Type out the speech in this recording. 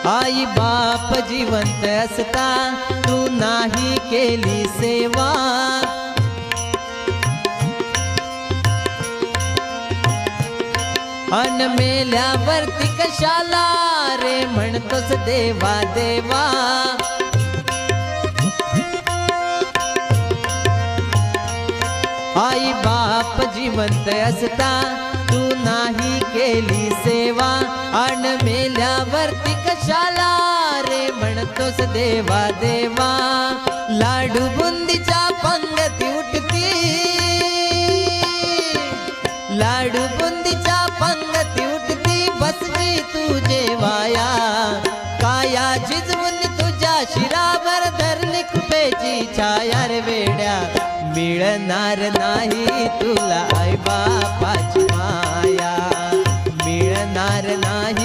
आई बाप जिवंत असता तू नाही केली सेवा, अन मेल्यावरती कशाला रे म्हणतोस देवा देवा। आई बाप जिवंत असता तू नाही केली सेवा, अन मेल्यावरती कशाला रे म्हणतोस देवा देवा। लाडू बुंदीच्या पंगती उठती, लाडू बुंदीच्या पंगती उठती, बसली तू जेवाया, काया झिजवून तुझ्या शिरावर धरली कृपेची छाया रे वेड्या। मिळणार नाही तुला आई बापाची माया, मिळणार नाही